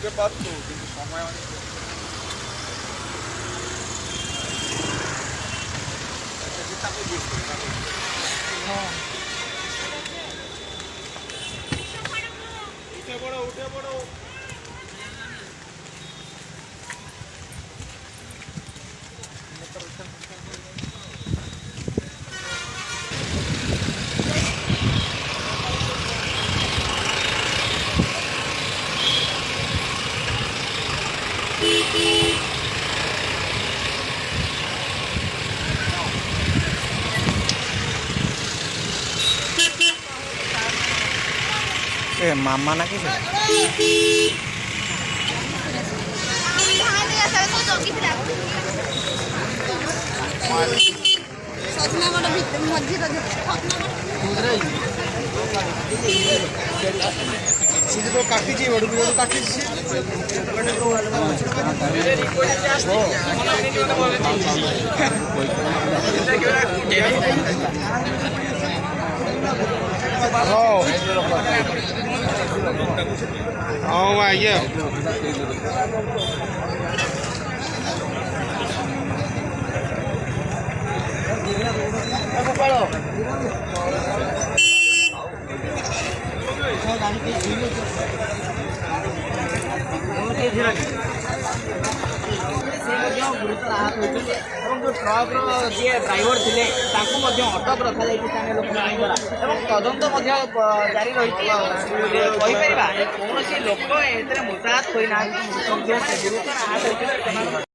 বুঝতে পারতো কিন্তু সময় অনেক উঠে পড়ো উঠে পড়ো। মামা নাকি সিধে তো কাটিছি ওড়ু কাটিছি Oh my yeah. गुरुतर आहत होती जो ट्रक्र जी ड्राइवर थे अटक रखा द्वारा तदंत जारी रही कौन लोक ए मृताहत होना गुरुतर आहत होती।